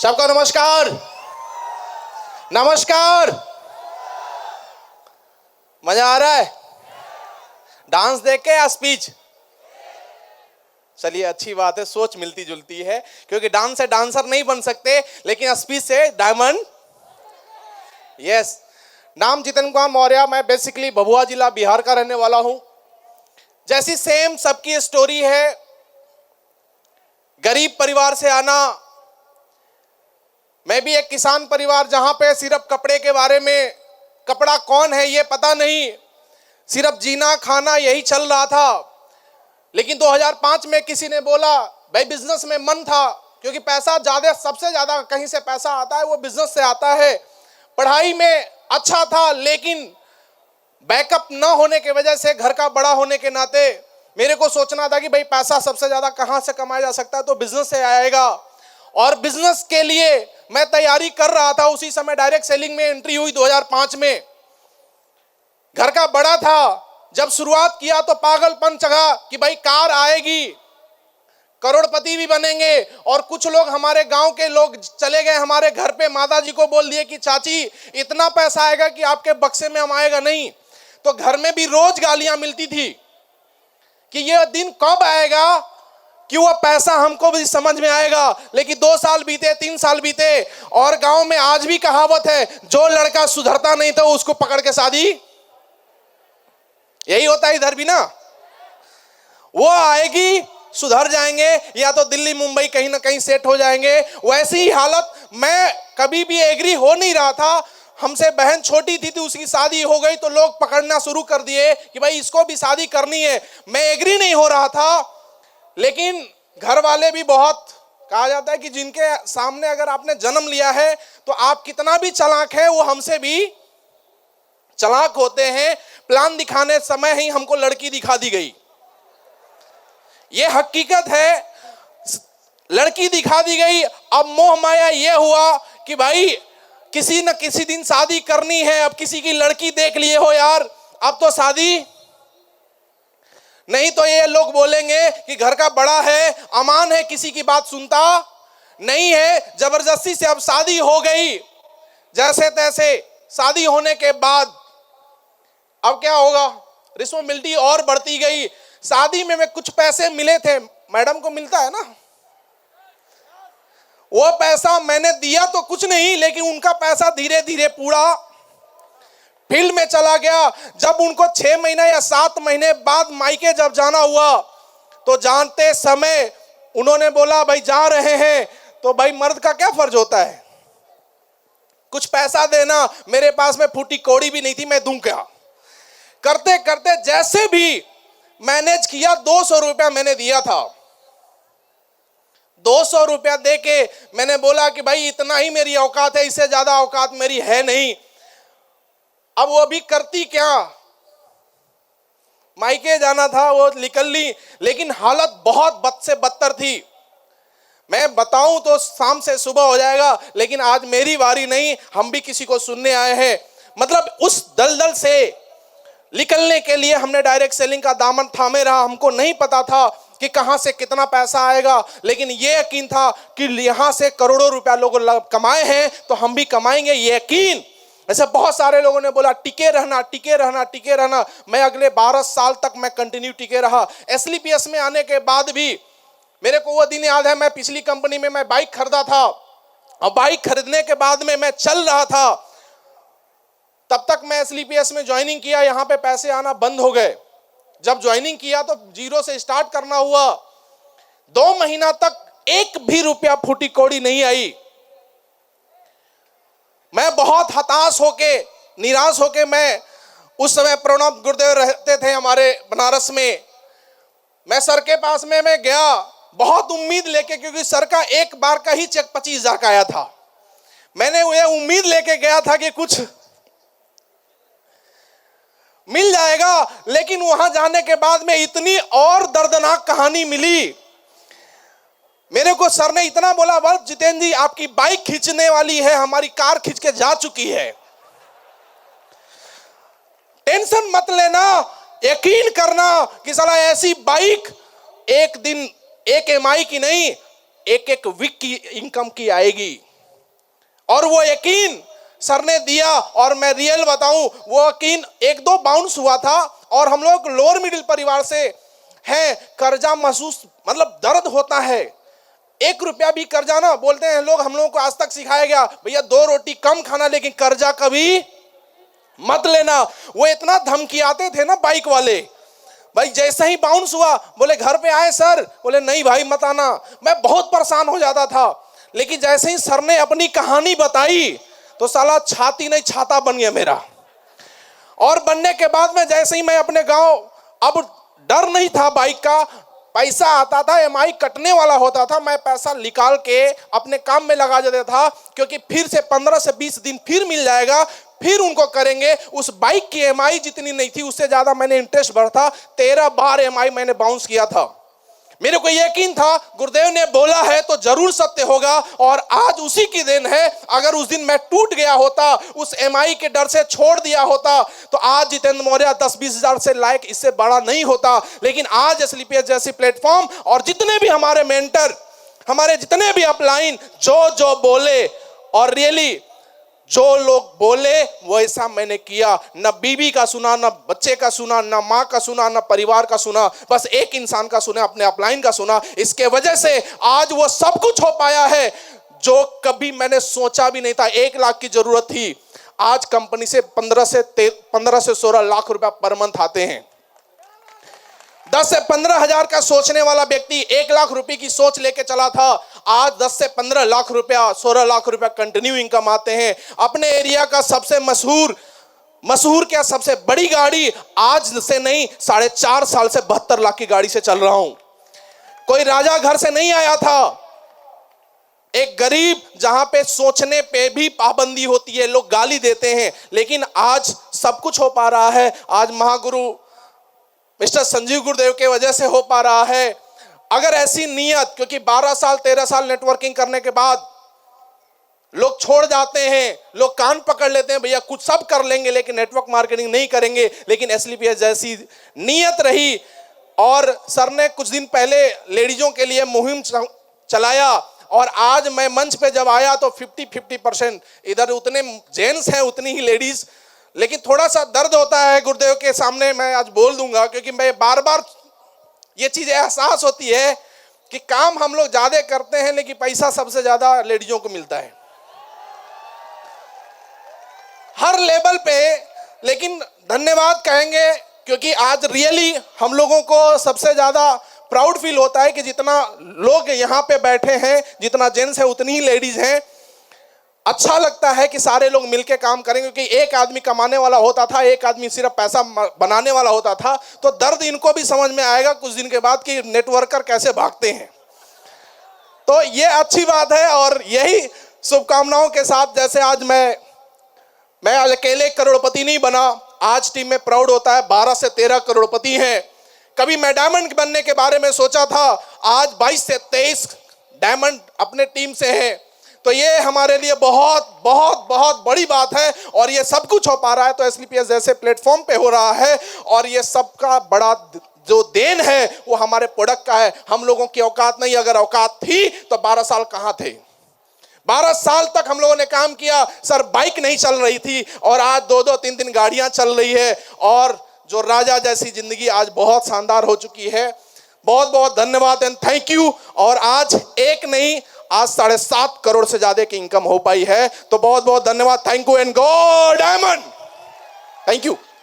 सबको नमस्कार। नमस्कार। मजा आ रहा है डांस देख के या स्पीच? चलिए अच्छी बात है, सोच मिलती जुलती है, क्योंकि डांस से डांसर नहीं बन सकते लेकिन स्पीच से डायमंड। यस, नाम जितेंद्र कुमार मौर्य, मैं बेसिकली भभुआ जिला बिहार का रहने वाला हूं। जैसी सेम सबकी स्टोरी है, गरीब परिवार से आना। मैं भी एक किसान परिवार, जहां पे सिर्फ कपड़े के बारे में, कपड़ा कौन है ये पता नहीं, सिर्फ जीना खाना यही चल रहा था। लेकिन 2005 में किसी ने बोला, भाई बिजनेस में मन था, क्योंकि पैसा ज्यादा, सबसे ज्यादा कहीं से पैसा आता है वो बिजनेस से आता है। पढ़ाई में अच्छा था, लेकिन बैकअप न होने की वजह से, घर का बड़ा होने के नाते मेरे को सोचना था कि भाई पैसा सबसे ज्यादा कहां से कमाया जा सकता है, तो बिजनेस से आएगा। और बिजनेस के लिए मैं तैयारी कर रहा था। उसी समय डायरेक्ट सेलिंग में एंट्री हुई 2005 में। घर का बड़ा था, जब शुरुआत किया तो पागलपन चढ़ा कि भाई कार आएगी, करोड़पति भी बनेंगे। और कुछ लोग, हमारे गांव के लोग चले गए हमारे घर पे, माता जी को बोल दिए कि चाची इतना पैसा आएगा कि आपके बक्से में हम आएगा नहीं। तो घर में भी रोज गालियां मिलती थी कि ये दिन कब आएगा कि वो पैसा हमको भी समझ में आएगा। लेकिन 2 साल बीते, 3 साल बीते, और गांव में आज भी कहावत है, जो लड़का सुधरता नहीं था उसको पकड़ के शादी। यही होता है इधर भी ना, वो आएगी, सुधर जाएंगे, या तो दिल्ली मुंबई कहीं ना कहीं सेट हो जाएंगे। वैसी ही हालत, मैं कभी भी एग्री हो नहीं रहा था। हमसे बहन छोटी थी तो उसकी शादी हो गई तो लोग पकड़ना शुरू कर दिए कि भाई इसको भी शादी करनी है। मैं एग्री नहीं हो रहा था, लेकिन घर वाले भी बहुत, कहा जाता है कि जिनके सामने अगर आपने जन्म लिया है तो आप कितना भी चालाक है, वो हमसे भी चालाक होते हैं। प्लान दिखाने समय ही हमको लड़की दिखा दी गई, ये हकीकत है, लड़की दिखा दी गई। अब मोह माया ये हुआ कि भाई किसी न किसी दिन शादी करनी है। अब किसी की लड़की देख लिए हो यार, अब तो शादी नहीं तो ये लोग बोलेंगे कि घर का बड़ा है, अमान है, किसी की बात सुनता नहीं है। जबरदस्ती से अब शादी हो गई, जैसे तैसे। शादी होने के बाद अब क्या होगा, रिस्पॉन्सिबिलिटी और बढ़ती गई। शादी में कुछ पैसे मिले थे, मैडम को मिलता है ना, वो पैसा मैंने दिया तो कुछ नहीं, लेकिन उनका पैसा धीरे धीरे पूरा फील्ड में चला गया। जब उनको 6 महीना या 7 महीने बाद मायके जब जाना हुआ, तो जानते समय उन्होंने बोला भाई जा रहे हैं, तो भाई मर्द का क्या फर्ज होता है, कुछ पैसा देना। मेरे पास में फूटी कौड़ी भी नहीं थी, मैं दूं क्या। करते करते जैसे भी मैनेज किया, 200 रुपया मैंने दिया था। 200 रुपया दे के मैंने बोला कि भाई इतना ही मेरी औकात है, इससे ज्यादा औकात मेरी है नहीं। अब वो भी करती क्या, मायके जाना था, वो निकल ली, लेकिन हालत बहुत बद से बदतर थी। मैं बताऊं तो शाम से सुबह हो जाएगा, लेकिन आज मेरी बारी नहीं, हम भी किसी को सुनने आए हैं। मतलब उस दलदल से निकलने के लिए हमने डायरेक्ट सेलिंग का दामन थामे रहा। हमको नहीं पता था कि कहां से कितना पैसा आएगा, लेकिन ये यकीन था कि यहां से करोड़ों रुपया लोग कमाए हैं तो हम भी कमाएंगे, ये यकीन। ऐसे बहुत सारे लोगों ने बोला टिके रहना, टिके रहना, टिके रहना। मैं अगले 12 साल तक मैं कंटिन्यू टिके रहा। एसलीपीएस में आने के बाद भी मेरे को वो दिन याद है, मैं पिछली कंपनी में मैं बाइक खरीदा था, और बाइक खरीदने के बाद में मैं चल रहा था, तब तक मैं एसलीपीएस में ज्वाइनिंग किया, यहाँ पे पैसे आना बंद हो गए। जब ज्वाइनिंग किया तो 0 से स्टार्ट करना हुआ। 2 महीना तक 1 भी रुपया फूटी कौड़ी नहीं आई। मैं बहुत हताश होके, निराश होके, मैं उस समय प्रणब गुरुदेव रहते थे हमारे बनारस में। मैं सर के पास में मैं गया बहुत उम्मीद लेके, क्योंकि सर का एक बार का ही चेक 25,000 का आया था। मैंने ये उम्मीद लेके गया था कि कुछ मिल जाएगा, लेकिन वहां जाने के बाद में इतनी और दर्दनाक कहानी मिली। मेरे को सर ने इतना बोला, बस जितेंद्र जी आपकी बाइक खींचने वाली है, हमारी कार खींच के जा चुकी है, टेंशन मत लेना, यकीन करना कि साला ऐसी बाइक एक दिन एक एमआई की नहीं, एक वीक की इनकम की आएगी। और वो यकीन सर ने दिया, और मैं रियल बताऊं वो यकीन एक दो बाउंस हुआ था। और हम लोग लोअर मिडिल परिवार से हैं, कर्जा महसूस मतलब दर्द होता है। 1 रुपया भी कर्जा ना, बोलते हैं लोग, हम लोगों को आज तक सिखाया गया भैया 2 रोटी कम खाना, लेकिन कर्जा कभी मत लेना। वो इतना धमकियाते थे ना बाइक वाले, भाई जैसे ही बाउंस हुआ बोले घर पे आए सर, बोले नहीं भाई मत आना। मैं बहुत परेशान हो जाता था, लेकिन जैसे ही सर ने अपनी कहानी बताई तो साला छाती नहीं छाता बन गया मेरा। और बनने के बाद में जैसे ही मैं अपने गांव, अब डर नहीं था बाइक का, पैसा आता था, EMI कटने वाला होता था, मैं पैसा निकाल के अपने काम में लगा देता था, क्योंकि फिर से 15 से 20 दिन फिर मिल जाएगा, फिर उनको करेंगे। उस बाइक की EMI जितनी नहीं थी उससे ज्यादा मैंने इंटरेस्ट भरा था। 13 बार EMI मैंने बाउंस किया था। मेरे को यकीन था गुरुदेव ने बोला है तो जरूर सत्य होगा, और आज उसी की देन है। अगर उस दिन मैं टूट गया होता, उस EMI के डर से छोड़ दिया होता, तो आज जितेंद्र मौर्य 10-20 हजार से लायक इससे बड़ा नहीं होता। लेकिन आज SLPS जैसी प्लेटफॉर्म और जितने भी हमारे मेंटर, हमारे जितने भी अपलाइन जो बोले, और रियली जो लोग बोले वैसा मैंने किया। न बीवी का सुना, न बच्चे का सुना, न माँ का सुना, न परिवार का सुना, बस एक इंसान का सुना, अपने अपलाइन का सुना। इसके वजह से आज वो सब कुछ हो पाया है जो कभी मैंने सोचा भी नहीं था। 1 लाख की जरूरत थी, आज कंपनी से 15 से 16 लाख रुपया पर मंथ आते हैं। 10 से 15 हजार का सोचने वाला व्यक्ति 1 लाख रुपए की सोच लेके चला था, आज 10 से 15 लाख रुपया, 16 लाख रुपया कंटिन्यू इनकम आते हैं। अपने एरिया का सबसे मशहूर क्या, सबसे बड़ी गाड़ी आज से नहीं 4.5 साल से 72 लाख की गाड़ी से चल रहा हूं। कोई राजा घर से नहीं आया था, एक गरीब, जहां पे सोचने पे भी पाबंदी होती है, लोग गाली देते हैं, लेकिन आज सब कुछ हो पा रहा है। आज महागुरु मिस्टर संजीव गुरुदेव के वजह से हो पा रहा है। अगर ऐसी नीयत, क्योंकि 12 साल 13 साल नेटवर्किंग करने के बाद लोग छोड़ जाते हैं, लोग कान पकड़ लेते हैं, भैया कुछ सब कर लेंगे लेकिन नेटवर्क मार्केटिंग नहीं करेंगे। लेकिन SLPS जैसी नीयत रही, और सर ने कुछ दिन पहले लेडीजों के लिए मुहिम चलाया, और आज मैं मंच पे जब आया तो 50-50% इधर उतने जेंट्स हैं उतनी ही लेडीज। लेकिन थोड़ा सा दर्द होता है गुरुदेव के सामने, मैं आज बोल दूंगा, क्योंकि मैं बार बार ये चीज एहसास होती है कि काम हम लोग ज्यादा करते हैं लेकिन पैसा सबसे ज्यादा लेडीजों को मिलता है हर लेवल पे। लेकिन धन्यवाद कहेंगे, क्योंकि आज रियली हम लोगों को सबसे ज्यादा प्राउड फील होता है कि जितना लोग यहाँ पे बैठे हैं, जितना जेंट्स है उतनी ही लेडीज हैं। अच्छा लगता है कि सारे लोग मिलके काम करेंगे, क्योंकि एक आदमी कमाने वाला होता था, एक आदमी सिर्फ पैसा बनाने वाला होता था, तो दर्द इनको भी समझ में आएगा कुछ दिन के बाद कि नेटवर्कर कैसे भागते हैं। तो ये अच्छी बात है, और यही शुभकामनाओं के साथ, जैसे आज मैं आज अकेले करोड़पति नहीं बना, आज टीम में प्राउड होता है 12 से 13 करोड़पति हैं। कभी मैं डायमंड बनने के बारे में सोचा था, आज 22 से 23 डायमंड अपने टीम से हैं। तो ये हमारे लिए बहुत बहुत बहुत बड़ी बात है, और ये सब कुछ हो पा रहा है तो SLPS जैसे प्लेटफॉर्म पे हो रहा है। और ये सबका बड़ा जो देन है वो हमारे प्रोडक्ट का है। हम लोगों की औकात नहीं, अगर औकात थी तो 12 साल कहाँ थे। 12 साल तक हम लोगों ने काम किया, सर बाइक नहीं चल रही थी, और आज 2-2 3-3 गाड़ियां चल रही है, और जो राजा जैसी जिंदगी आज बहुत शानदार हो चुकी है। बहुत बहुत धन्यवाद एंड थैंक यू। और आज एक नहीं, आज 7.5 करोड़ से ज्यादा की इनकम हो पाई है, तो बहुत बहुत धन्यवाद। Thank you and go diamond. Thank you.